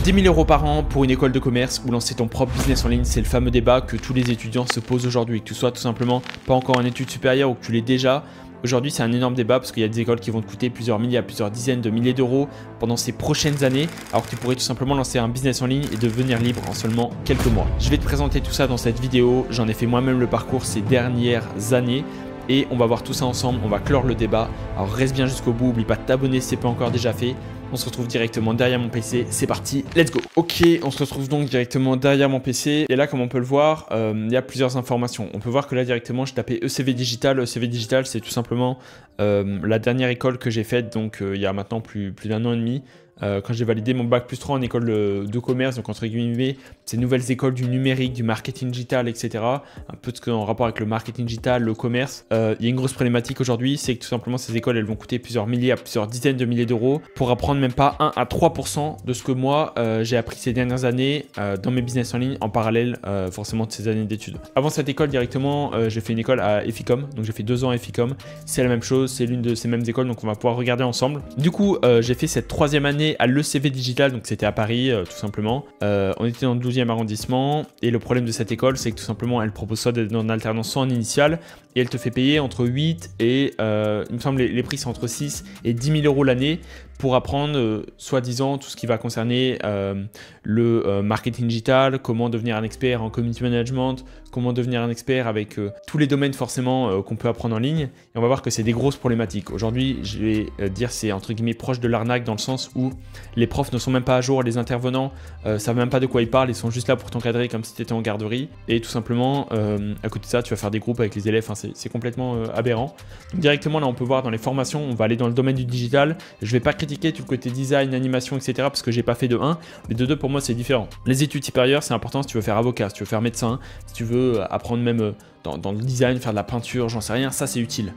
10 000 € par an pour une école de commerce ou lancer ton propre business en ligne, c'est le fameux débat que tous les étudiants se posent aujourd'hui. Que tu sois tout simplement pas encore en études supérieures ou que tu l'aies déjà, aujourd'hui c'est un énorme débat parce qu'il y a des écoles qui vont te coûter plusieurs milliers, plusieurs dizaines de milliers d'euros pendant ces prochaines années, alors que tu pourrais tout simplement lancer un business en ligne et devenir libre en seulement quelques mois. Je vais te présenter tout ça dans cette vidéo, j'en ai fait moi-même le parcours ces dernières années. Et on va voir tout ça ensemble, on va clore le débat. Alors reste bien jusqu'au bout, n'oublie pas de t'abonner si ce n'est pas encore déjà fait. On se retrouve directement derrière mon PC, c'est parti, let's go. Ok, on se retrouve donc directement derrière mon PC. Et là, comme on peut le voir, il y a plusieurs informations. On peut voir que là directement, je tapais ECV Digital. ECV Digital, c'est tout simplement la dernière école que j'ai faite, donc il y a maintenant plus d'un an et demi. Quand j'ai validé mon bac plus 3 en école de commerce, donc entre guillemets, ces nouvelles écoles du numérique, du marketing digital, etc. Un peu en rapport avec le marketing digital, le commerce. Il y a une grosse problématique aujourd'hui, c'est que tout simplement ces écoles, elles vont coûter plusieurs milliers à plusieurs dizaines de milliers d'euros pour apprendre même pas 1 à 3% de ce que moi j'ai appris ces dernières années dans mes business en ligne en parallèle forcément de ces années d'études. Avant cette école directement, j'ai fait une école à Efficom, donc j'ai fait 2 ans à Efficom. C'est la même chose, c'est l'une de ces mêmes écoles, donc on va pouvoir regarder ensemble. Du coup, j'ai fait cette 3e année à l'ECV Digital, donc c'était à Paris tout simplement. On était dans le 12e arrondissement et le problème de cette école, c'est que tout simplement elle propose soit d'être en alternance, soit en initiale et elle te fait payer entre 8 et il me semble les prix sont entre 6 et 10 000 € l'année pour apprendre soi-disant tout ce qui va concerner le marketing digital, comment devenir un expert en community management, comment devenir un expert avec tous les domaines forcément qu'on peut apprendre en ligne. Et on va voir que c'est des grosses problématiques. Aujourd'hui, je vais dire c'est entre guillemets proche de l'arnaque dans le sens où les profs ne sont même pas à jour, les intervenants savent même pas de quoi ils parlent, ils sont juste là pour t'encadrer comme si tu étais en garderie. Et tout simplement, à côté de ça, tu vas faire des groupes avec les élèves, enfin, c'est complètement aberrant. Donc, directement là, on peut voir dans les formations, on va aller dans le domaine du digital. Je vais pas critiquer tout le côté design, animation, etc. parce que j'ai pas fait de 1, mais de 2 pour moi c'est différent. Les études supérieures, c'est important si tu veux faire avocat, si tu veux faire médecin, si tu veux apprendre même dans le design, faire de la peinture, j'en sais rien, ça c'est utile.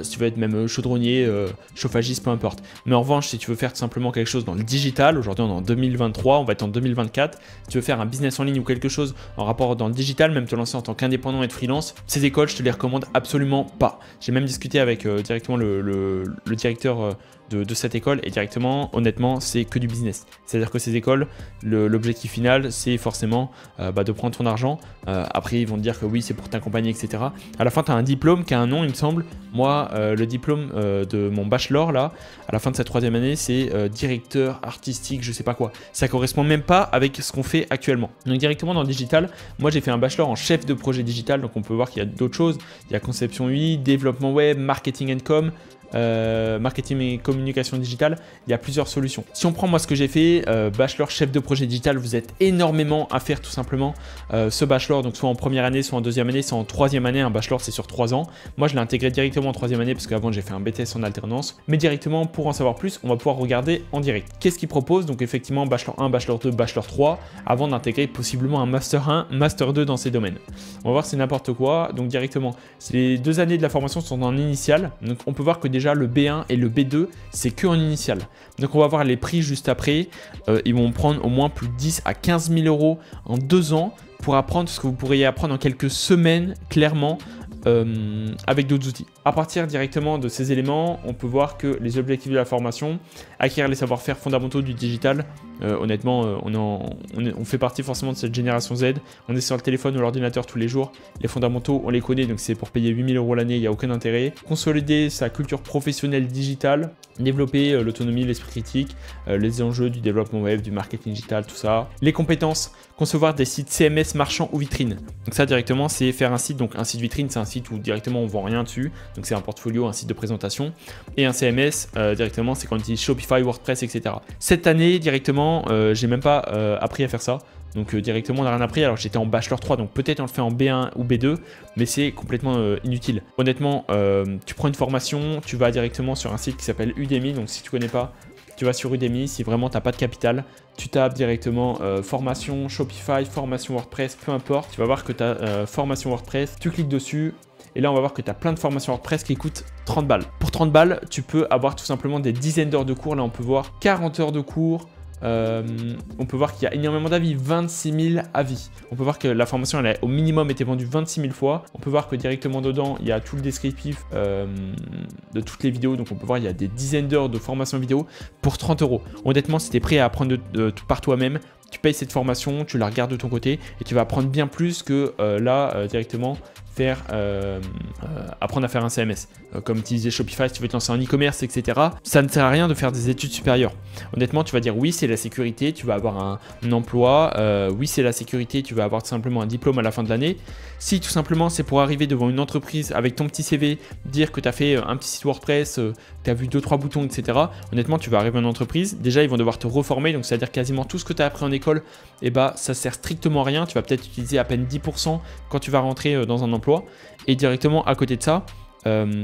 Si tu veux être même chaudronnier, chauffagiste, peu importe. Mais en revanche, si tu veux faire tout simplement quelque chose dans le digital, aujourd'hui on est en 2023, on va être en 2024, si tu veux faire un business en ligne ou quelque chose en rapport dans le digital, même te lancer en tant qu'indépendant et de freelance, ces écoles, je te les recommande absolument pas. J'ai même discuté avec directement le directeur de cette école et directement, honnêtement, c'est que du business. C'est-à-dire que ces écoles, l'objectif final, c'est forcément de prendre ton argent. Après, ils vont te dire que oui, c'est pour t'accompagner, etc. À la fin, tu as un diplôme qui a un nom, il me semble. Moi, le diplôme de mon bachelor, là, à la fin de cette 3e année, c'est directeur artistique, je sais pas quoi. Ça correspond même pas avec ce qu'on fait actuellement. Donc, directement dans le digital, moi, j'ai fait un bachelor en chef de projet digital. Donc, on peut voir qu'il y a d'autres choses. Il y a conception UI, développement web, marketing and com. Marketing et communication digitale, il y a plusieurs solutions. Si on prend moi ce que j'ai fait, bachelor chef de projet digital, vous êtes énormément à faire tout simplement ce bachelor, donc soit en première année, soit en 2e année, soit en 3e année. Un bachelor c'est sur 3 ans. Moi je l'ai intégré directement en 3e année parce qu'avant j'ai fait un BTS en alternance, mais directement pour en savoir plus, on va pouvoir regarder en direct. Qu'est-ce qu'ils proposent? Donc effectivement bachelor 1, bachelor 2, bachelor 3, avant d'intégrer possiblement un master 1, master 2 dans ces domaines. On va voir c'est n'importe quoi, donc directement, les 2 années de la formation sont en initiale, donc on peut voir que déjà le B1 et le B2 c'est que en initial. Donc on va voir les prix juste après. Ils vont prendre au moins plus de 10 à 15 000 € en 2 ans pour apprendre ce que vous pourriez apprendre en quelques semaines clairement avec d'autres outils. À partir directement de ces éléments, on peut voir que les objectifs de la formation, acquérir les savoir-faire fondamentaux du digital. Honnêtement, on fait partie forcément de cette génération Z. On est sur le téléphone ou l'ordinateur tous les jours. Les fondamentaux, on les connaît, donc c'est pour payer 8 000 € l'année, il n'y a aucun intérêt. Consolider sa culture professionnelle digitale, développer l'autonomie, l'esprit critique, les enjeux du développement web, du marketing digital, tout ça. Les compétences, concevoir des sites CMS marchands ou vitrines. Donc ça directement, c'est faire un site. Donc un site vitrine, c'est un site où directement on vend rien dessus. Donc c'est un portfolio, un site de présentation. Et un CMS, directement, c'est quand on utilise Shopify, WordPress, etc. Cette année, directement, j'ai même pas appris à faire ça. Donc directement, on n'a rien appris. Alors j'étais en bachelor 3, donc peut-être on le fait en B1 ou B2, mais c'est complètement inutile. Honnêtement, tu prends une formation, tu vas directement sur un site qui s'appelle Udemy. Donc si tu connais pas, tu vas sur Udemy. Si vraiment tu n'as pas de capital, tu tapes directement formation Shopify, formation WordPress, peu importe. Tu vas voir que tu as formation WordPress, tu cliques dessus. Et là, on va voir que tu as plein de formations WordPress qui coûtent 30 balles. Pour 30 balles, tu peux avoir tout simplement des dizaines d'heures de cours. Là, on peut voir 40 heures de cours, On peut voir qu'il y a énormément d'avis, 26 000 avis. On peut voir que la formation, elle a au minimum été vendue 26 000 fois. On peut voir que directement dedans, il y a tout le descriptif de toutes les vidéos. Donc on peut voir, il y a des dizaines d'heures de formation vidéo pour 30 €. Honnêtement, si tu es prêt à apprendre par toi-même, tu payes cette formation, tu la regardes de ton côté et tu vas apprendre bien plus que directement apprendre à faire un CMS. Comme utiliser Shopify si tu veux te lancer en e-commerce, etc. Ça ne sert à rien de faire des études supérieures. Honnêtement, tu vas dire oui, c'est la sécurité, tu vas avoir un emploi, oui, c'est la sécurité, tu vas avoir tout simplement un diplôme à la fin de l'année. Si tout simplement c'est pour arriver devant une entreprise avec ton petit CV, dire que tu as fait un petit site WordPress, tu as vu 2-3 boutons, etc. Honnêtement, tu vas arriver en entreprise, déjà ils vont devoir te reformer, donc c'est-à-dire quasiment tout ce que tu as appris en école, ça sert strictement à rien. Tu vas peut-être utiliser à peine 10% quand tu vas rentrer dans un emploi. Et directement à côté de ça,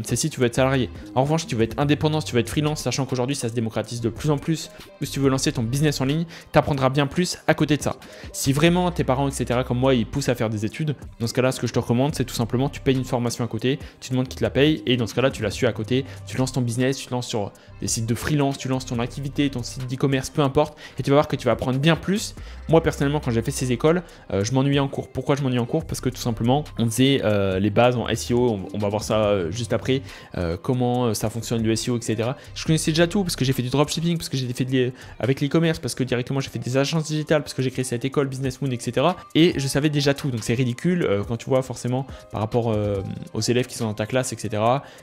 c'est si tu veux être salarié. En revanche, si tu veux être indépendant, si tu veux être freelance, sachant qu'aujourd'hui ça se démocratise de plus en plus, ou si tu veux lancer ton business en ligne, tu apprendras bien plus à côté de ça. Si vraiment tes parents, etc., comme moi, ils poussent à faire des études, dans ce cas-là, ce que je te recommande, c'est tout simplement, tu payes une formation à côté, tu demandes qu'ils te la payent, et dans ce cas-là, tu la suis à côté, tu lances ton business, tu lances sur des sites de freelance, tu lances ton activité, ton site d'e-commerce, peu importe, et tu vas voir que tu vas apprendre bien plus. Moi, personnellement, quand j'ai fait ces écoles, je m'ennuyais en cours. Pourquoi je m'ennuie en cours? Parce que tout simplement, on faisait les bases en SEO, on va voir ça juste après. Comment ça fonctionne le SEO, etc. Je connaissais déjà tout parce que j'ai fait du dropshipping, parce que j'ai fait avec l'e-commerce, parce que directement j'ai fait des agences digitales, parce que j'ai créé cette école Business Moon, etc. Et je savais déjà tout. Donc c'est ridicule quand tu vois forcément par rapport aux élèves qui sont dans ta classe, etc.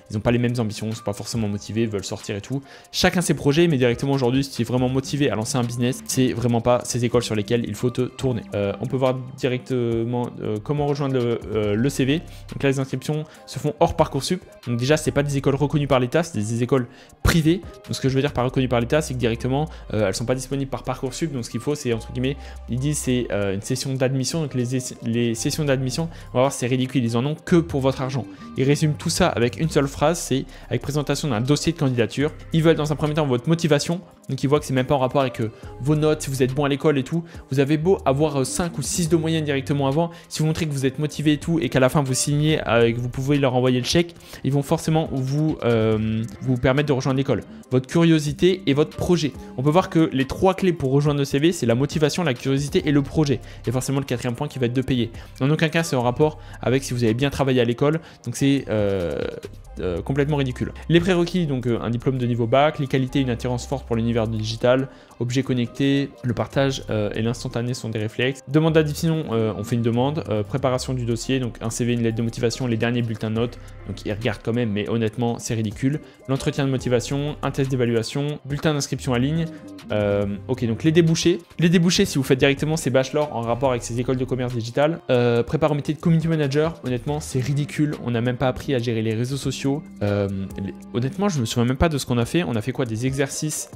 Ils n'ont pas les mêmes ambitions, ils ne sont pas forcément motivés, veulent sortir et tout. Chacun ses projets, mais directement aujourd'hui, si tu es vraiment motivé à lancer un business, c'est vraiment pas ces écoles sur lesquelles il faut te tourner. On peut voir directement comment rejoindre le CV. Donc là, les inscriptions se font hors Parcoursup. Donc déjà, c'est pas des écoles reconnues par l'État, c'est des écoles privées. Donc ce que je veux dire par reconnues par l'État, c'est que directement, elles sont pas disponibles par Parcoursup. Donc ce qu'il faut, c'est entre guillemets, ils disent c'est une session d'admission. Donc les sessions d'admission, on va voir, c'est ridicule. Ils en ont que pour votre argent. Ils résument tout ça avec une seule phrase, c'est avec présentation d'un dossier de candidature. Ils veulent dans un premier temps votre motivation. Donc ils voient que c'est même pas en rapport avec vos notes, si vous êtes bon à l'école et tout. Vous avez beau avoir 5 ou 6 de moyenne directement avant, si vous montrez que vous êtes motivé et tout, et qu'à la fin vous signez et que vous pouvez leur envoyer le chèque, ils vont forcément vous permettre de rejoindre l'école. Votre curiosité et votre projet. On peut voir que les 3 clés pour rejoindre le CV, c'est la motivation, la curiosité et le projet. Et forcément le 4e point qui va être de payer. En aucun cas c'est en rapport avec si vous avez bien travaillé à l'école. Donc c'est complètement ridicule. Les prérequis, donc un diplôme de niveau bac, les qualités, une attirance forte pour l'univers digital, objets connectés, le partage et l'instantané sont des réflexes. Demande d'admission, on fait une demande, préparation du dossier, donc un CV, une lettre de motivation, les derniers bulletins de notes, donc ils regardent quand même, mais honnêtement c'est ridicule. L'entretien de motivation, un test d'évaluation, bulletin d'inscription en ligne. Ok, donc les débouchés. Les débouchés, si vous faites directement ces bachelors en rapport avec ces écoles de commerce digital, prépare au métier de community manager, honnêtement c'est ridicule, on n'a même pas appris à gérer les réseaux sociaux. Honnêtement, je me souviens même pas de ce qu'on a fait. On a fait quoi? Des exercices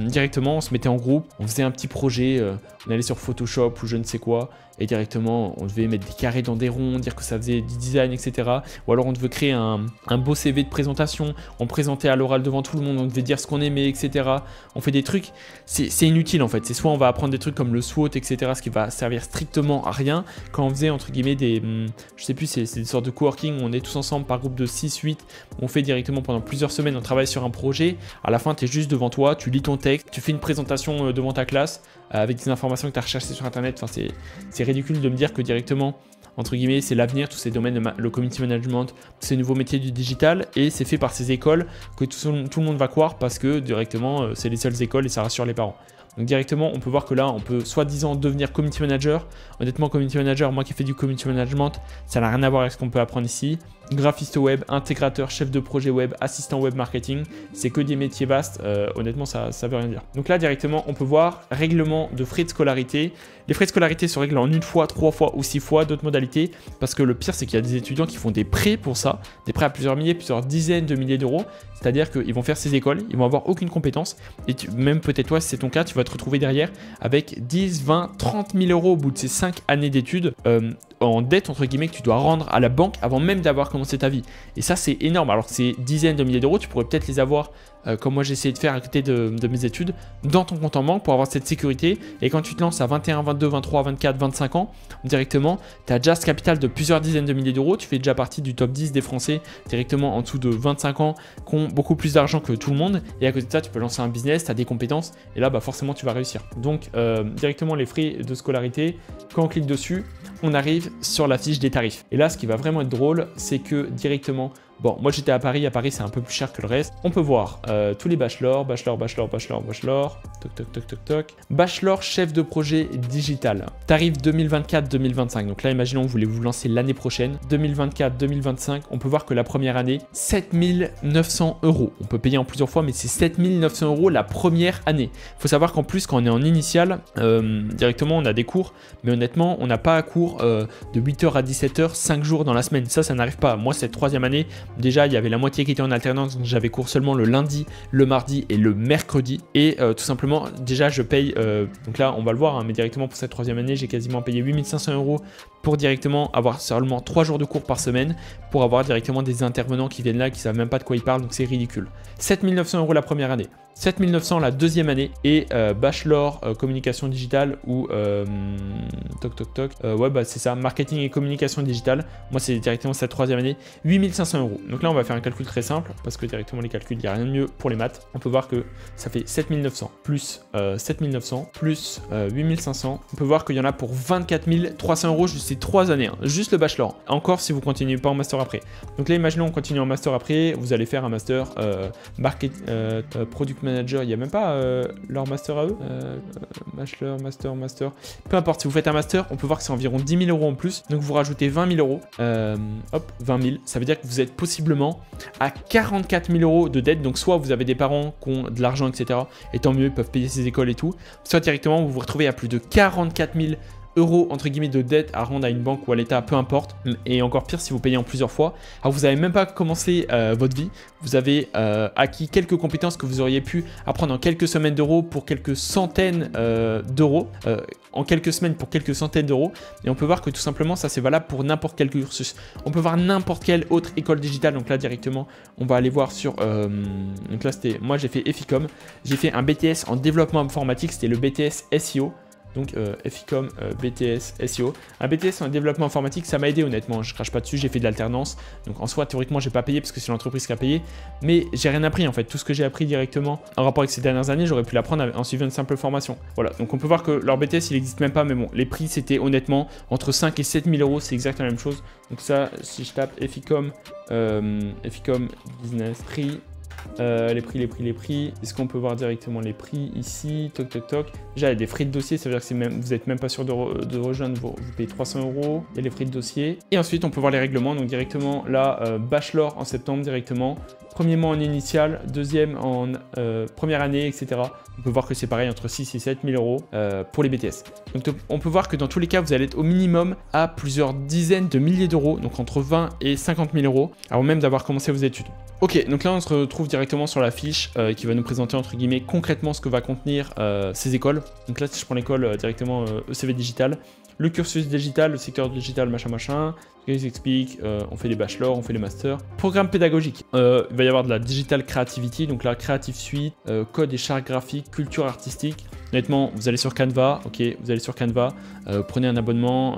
directement, on se mettait en groupe, on faisait un petit projet, on allait sur Photoshop ou je ne sais quoi, et directement on devait mettre des carrés dans des ronds, dire que ça faisait du design, etc. Ou alors on devait créer un beau CV de présentation, on présentait à l'oral devant tout le monde, on devait dire ce qu'on aimait, etc. On fait des trucs, c'est inutile en fait. C'est soit on va apprendre des trucs comme le SWOT, etc. Ce qui va servir strictement à rien. Quand on faisait entre guillemets je sais plus, c'est des sortes de coworking où on est tous ensemble par groupe de 6-8, on fait directement pendant plusieurs semaines, on travaille sur un projet. À la fin, tu es juste devant toi, tu lis ton texte, tu fais une présentation devant ta classe avec des informations que tu as recherchées sur internet. Enfin, c'est ridicule de me dire que directement, entre guillemets, c'est l'avenir, tous ces domaines, le community management, ces nouveaux métiers du digital, et c'est fait par ces écoles que tout le monde va croire parce que directement, c'est les seules écoles et ça rassure les parents. Donc directement, on peut voir que là, on peut soi-disant devenir community manager. Honnêtement, community manager, moi qui fais du community management, ça n'a rien à voir avec ce qu'on peut apprendre ici. Graphiste web, intégrateur, chef de projet web, assistant web marketing, c'est que des métiers vastes. Honnêtement, ça veut rien dire. Donc là, directement, on peut voir règlement de frais de scolarité. Les frais de scolarité se règlent en 1 fois, 3 fois ou 6 fois, d'autres modalités. Parce que le pire, c'est qu'il y a des étudiants qui font des prêts pour ça, des prêts à plusieurs milliers, plusieurs dizaines de milliers d'euros. C'est-à-dire qu'ils vont faire ces écoles, ils vont avoir aucune compétence. Et même peut-être toi, si c'est ton cas, tu vas te retrouver derrière avec 10, 20, 30 000 euros au bout de ces 5 années d'études en dette, entre guillemets, que tu dois rendre à la banque avant même d'avoir commencé ta vie. Et ça, c'est énorme. Alors que ces dizaines de milliers d'euros, tu pourrais peut-être les avoir comme moi j'ai essayé de faire à côté de mes études, dans ton compte en banque pour avoir cette sécurité. Et quand tu te lances à 21, 22, 23, 24, 25 ans, directement, tu as déjà ce capital de plusieurs dizaines de milliers d'euros. Tu fais déjà partie du top 10 des Français directement en dessous de 25 ans qui ont beaucoup plus d'argent que tout le monde. Et à côté de ça, tu peux lancer un business, tu as des compétences et là, bah, forcément, tu vas réussir. Donc, directement, les frais de scolarité, quand on clique dessus, on arrive sur la fiche des tarifs. Et là, ce qui va vraiment être drôle, c'est que directement, bon, moi j'étais à Paris c'est un peu plus cher que le reste. On peut voir tous les bachelors, toc. Bachelor chef de projet digital. Tarif 2024-2025. Donc là, imaginons, vous voulez vous lancer l'année prochaine. 2024-2025, on peut voir que la première année, 7 900 €. On peut payer en plusieurs fois, mais c'est 7 900 € la première année. Il faut savoir qu'en plus, quand on est en initial, directement, on a des cours. Mais honnêtement, on n'a pas un cours de 8h à 17h, 5 jours dans la semaine. Ça n'arrive pas. Moi, cette troisième année, déjà, il y avait la moitié qui était en alternance, donc j'avais cours seulement le lundi, le mardi et le mercredi. Et tout simplement, déjà, je paye, donc là, on va le voir, hein, mais directement pour cette troisième année, j'ai quasiment payé 8 500 € pour directement avoir seulement 3 jours de cours par semaine, pour avoir directement des intervenants qui viennent là, qui ne savent même pas de quoi ils parlent, donc c'est ridicule. 7 900 € la première année. 7 900 la deuxième année et bachelor communication digitale ou ouais bah c'est ça, marketing et communication digitale. Moi c'est directement cette troisième année, 8 500 €. Donc là on va faire un calcul très simple parce que directement les calculs, il n'y a rien de mieux pour les maths. On peut voir que ça fait 7 900 plus 7 900 plus 8 500. On peut voir qu'il y en a pour 24 300 € juste ces 3 années, hein, juste le bachelor. Encore si vous continuez pas en master après. Donc là imaginons on continue en master après, vous allez faire un master product manager, il n'y a même pas leur master à eux, bachelor, master, peu importe, si vous faites un master, on peut voir que c'est environ 10 000 € en plus, donc vous rajoutez 20 000 €, hop, 20 000, ça veut dire que vous êtes possiblement à 44 000 € de dette, donc soit vous avez des parents qui ont de l'argent, etc., et tant mieux, ils peuvent payer ces écoles et tout, soit directement vous vous retrouvez à plus de 44 000 € entre guillemets de dette à rendre à une banque ou à l'État, peu importe, et encore pire si vous payez en plusieurs fois. Alors vous n'avez même pas commencé votre vie, vous avez acquis quelques compétences que vous auriez pu apprendre en quelques semaines d'euros pour quelques centaines d'euros, en quelques semaines pour quelques centaines d'euros, et on peut voir que tout simplement ça c'est valable pour n'importe quel cursus. On peut voir n'importe quelle autre école digitale, donc là directement on va aller voir sur, donc là c'était, moi j'ai fait EFICOM, j'ai fait un BTS en développement informatique, c'était le BTS SEO. Donc EFICOM, BTS, SEO. Un BTS en développement informatique, ça m'a aidé honnêtement, je crache pas dessus, j'ai fait de l'alternance. Donc en soi, théoriquement, j'ai pas payé parce que c'est l'entreprise qui a payé. Mais j'ai rien appris en fait. Tout ce que j'ai appris directement en rapport avec ces dernières années, j'aurais pu l'apprendre en suivant une simple formation. Voilà, donc on peut voir que leur BTS, il n'existe même pas. Mais bon, les prix, c'était honnêtement entre 5 et 7 000 €, c'est exactement la même chose. Donc ça, si je tape EFICOM, EFICOM Business Prix. Les prix. Est-ce qu'on peut voir directement les prix ici? Toc. Déjà, il y a des frais de dossier, ça veut dire que vous n'êtes même pas sûr de rejoindre, vous payez 300 €. Il y a les frais de dossier. Et ensuite, on peut voir les règlements. Donc directement, là, bachelor en septembre directement. Premier mois en initial, deuxième en première année, etc. On peut voir que c'est pareil, entre 6 et 7 000 € pour les BTS. Donc on peut voir que dans tous les cas, vous allez être au minimum à plusieurs dizaines de milliers d'euros, donc entre 20 et 50 000 € avant même d'avoir commencé vos études. Ok, donc là on se retrouve directement sur la fiche qui va nous présenter entre guillemets concrètement ce que va contenir ces écoles. Donc là si je prends l'école directement ECV Digital, le cursus digital, le secteur digital, machin, ils expliquent, on fait les bachelors, on fait les masters. Programme pédagogique, il va y avoir de la digital creativity, donc la Creative Suite, code et charte graphique, culture artistique. Honnêtement, vous allez sur Canva, ok, vous allez sur Canva, prenez un abonnement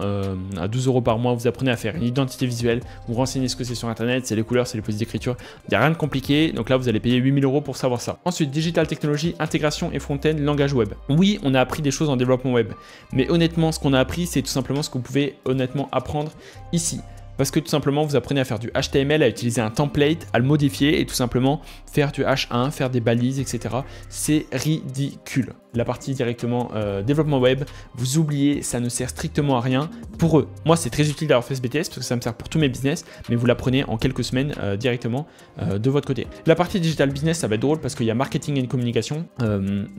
à 12 € par mois, vous apprenez à faire une identité visuelle, vous renseignez ce que c'est sur internet, c'est les couleurs, c'est les positions d'écriture, il n'y a rien de compliqué, donc là vous allez payer 8 000 € pour savoir ça. Ensuite, digital technologie, intégration et front-end, langage web. Oui, on a appris des choses en développement web, mais honnêtement, ce qu'on a appris, c'est tout simplement ce que vous pouvez honnêtement apprendre ici. Parce que tout simplement, vous apprenez à faire du HTML, à utiliser un template, à le modifier et tout simplement faire du H1, faire des balises, etc. C'est ridicule. La partie directement développement web, vous oubliez, ça ne sert strictement à rien pour eux. Moi, c'est très utile d'avoir fait ce BTS parce que ça me sert pour tous mes business, mais vous l'apprenez en quelques semaines directement de votre côté. La partie digital business, ça va être drôle parce qu'il y a marketing et communication,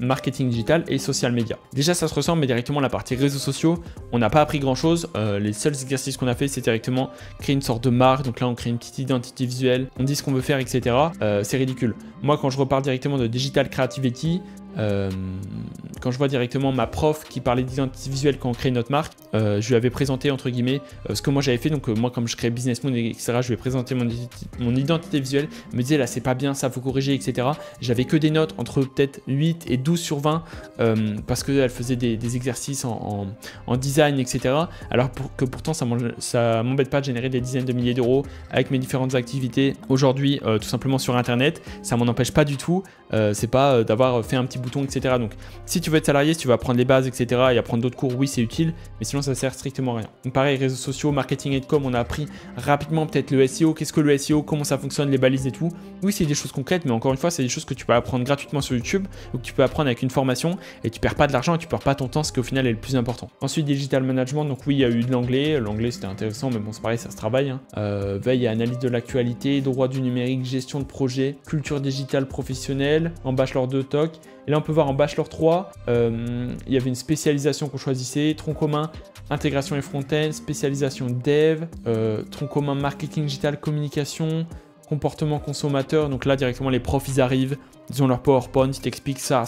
marketing digital et social media. Déjà, ça se ressemble, mais directement la partie réseaux sociaux, on n'a pas appris grand-chose. Les seuls exercices qu'on a fait, c'est directement créer une sorte de marque. Donc là, on crée une petite identité visuelle, on dit ce qu'on veut faire, etc. C'est ridicule. Moi, quand je repars directement de Digital Creativity, quand je vois directement ma prof qui parlait d'identité visuelle quand on crée notre marque, je lui avais présenté entre guillemets ce que moi j'avais fait. Donc moi, comme je crée Business Moon, etc., je lui ai présenté mon identité visuelle. Il me disait là c'est pas bien, ça faut corriger, etc. J'avais que des notes entre peut-être 8 et 12 sur 20 parce qu'elle faisait des exercices en design, etc. Alors que pourtant ça m'embête pas de générer des dizaines de milliers d'euros avec mes différentes activités aujourd'hui, tout simplement sur internet. Ça m'en empêche pas du tout. C'est pas d'avoir fait un petit bouton, etc. Donc si tu veux être salarié, si tu veux apprendre les bases, etc. et apprendre d'autres cours, oui c'est utile, mais sinon ça sert strictement à rien. Donc pareil, réseaux sociaux, marketing et com, on a appris rapidement peut-être le SEO. Qu'est-ce que le SEO, comment ça fonctionne, les balises et tout. Oui, c'est des choses concrètes, mais encore une fois, c'est des choses que tu peux apprendre gratuitement sur YouTube ou que tu peux apprendre avec une formation et tu perds pas de l'argent et tu perds pas ton temps, ce qui au final est le plus important. Ensuite, digital management, donc oui, il y a eu de l'anglais. L'anglais c'était intéressant, mais bon, c'est pareil, ça se travaille. Hein. Veille et analyse de l'actualité, droit du numérique, gestion de projet, culture digitale professionnelle, en bachelor 2 TOC. Et là, on peut voir en bachelor 3, il y avait une spécialisation qu'on choisissait, tronc commun, intégration et front-end, spécialisation dev, tronc commun marketing digital, communication, comportement consommateur. Donc là, directement, les profs, ils arrivent, ils ont leur PowerPoint, ils t'expliquent ça.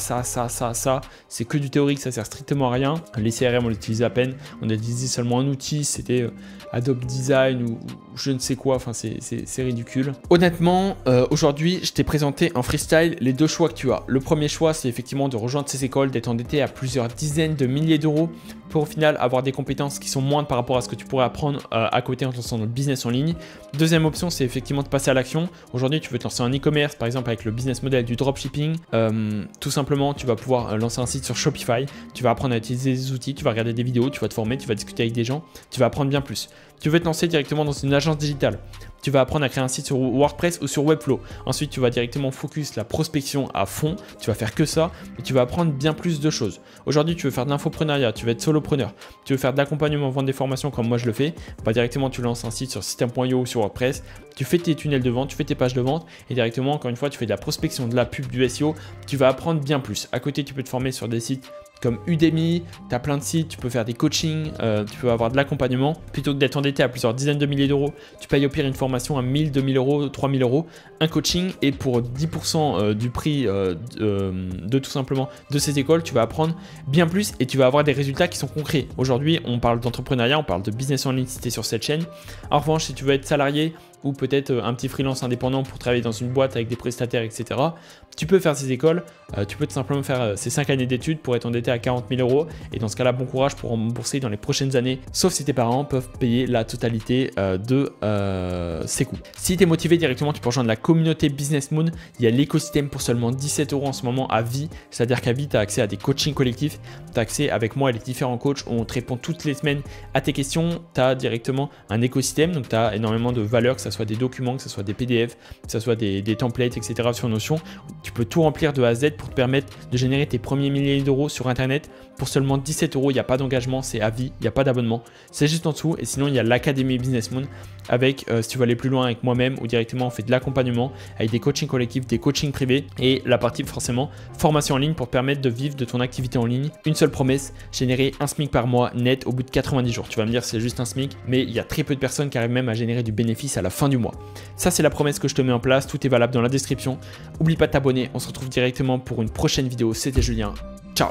C'est que du théorique, ça sert strictement à rien. Les CRM, on l'utilise à peine. On a utilisé seulement un outil, c'était Adobe Design ou je ne sais quoi. Enfin, c'est ridicule. Honnêtement, aujourd'hui, je t'ai présenté en freestyle les deux choix que tu as. Le premier choix, c'est effectivement de rejoindre ces écoles, d'être endetté à plusieurs dizaines de milliers d'euros pour au final avoir des compétences qui sont moindres par rapport à ce que tu pourrais apprendre à côté en te lançant dans le business en ligne. Deuxième option, c'est effectivement de passer à l'action. Aujourd'hui, tu veux te lancer en e-commerce, par exemple avec le business model du dropshipping. Tout simplement, tu vas pouvoir lancer un site sur Shopify. Tu vas apprendre à utiliser des outils, tu vas regarder des vidéos, tu vas te former, tu vas discuter avec des gens, tu vas apprendre bien plus. Tu veux te lancer directement dans une agence digitale. Tu vas apprendre à créer un site sur WordPress ou sur Webflow. Ensuite, tu vas directement focus la prospection à fond. Tu vas faire que ça et tu vas apprendre bien plus de choses. Aujourd'hui, tu veux faire de l'infoprenariat, tu veux être solopreneur, tu veux faire de l'accompagnement, vendre des formations comme moi je le fais. Bah, directement, tu lances un site sur System.io ou sur WordPress. Tu fais tes tunnels de vente, tu fais tes pages de vente et directement, encore une fois, tu fais de la prospection, de la pub, du SEO. Tu vas apprendre bien plus. À côté, tu peux te former sur des sites comme Udemy, tu as plein de sites, tu peux faire des coachings, tu peux avoir de l'accompagnement. Plutôt que d'être endetté à plusieurs dizaines de milliers d'euros, tu payes au pire une formation à 1000, 2000 euros, 3000 euros, un coaching et pour 10% du prix de tout simplement de ces écoles, tu vas apprendre bien plus et tu vas avoir des résultats qui sont concrets. Aujourd'hui, on parle d'entrepreneuriat, on parle de business en ligne si tu es sur cette chaîne. En revanche, si tu veux être salarié ou peut-être un petit freelance indépendant pour travailler dans une boîte avec des prestataires, etc. Tu peux faire ces écoles, tu peux tout simplement faire ces 5 années d'études pour être endetté à 40 000 euros et dans ce cas-là, bon courage pour rembourser dans les prochaines années, sauf si tes parents peuvent payer la totalité de ces coûts. Si tu es motivé directement, tu peux rejoindre la communauté Business Moon. Il y a l'écosystème pour seulement 17 euros en ce moment à vie, c'est-à-dire qu'à vie, tu as accès à des coachings collectifs, tu as accès avec moi et les différents coachs où on te répond toutes les semaines à tes questions, tu as directement un écosystème, donc tu as énormément de valeur, que ce soit des documents, que ce soit des PDF, que ce soit des templates, etc. sur Notion. Tu peux tout remplir de A à Z pour te permettre de générer tes premiers milliers d'euros sur Internet pour seulement 17 euros. Il n'y a pas d'engagement, c'est à vie, il n'y a pas d'abonnement. C'est juste en dessous. Et sinon, il y a l'Académie Business Moon avec, si tu veux aller plus loin avec moi-même, où directement on fait de l'accompagnement avec des coachings collectifs, des coachings privés et la partie forcément formation en ligne pour te permettre de vivre de ton activité en ligne. Une seule promesse, générer un SMIC par mois net au bout de 90 jours. Tu vas me dire c'est juste un SMIC, mais il y a très peu de personnes qui arrivent même à générer du bénéfice à la fin du mois. Ça, c'est la promesse que je te mets en place. Tout est valable dans la description. Oublie pas de t'abonner. On se retrouve directement pour une prochaine vidéo. C'était Julien. Ciao.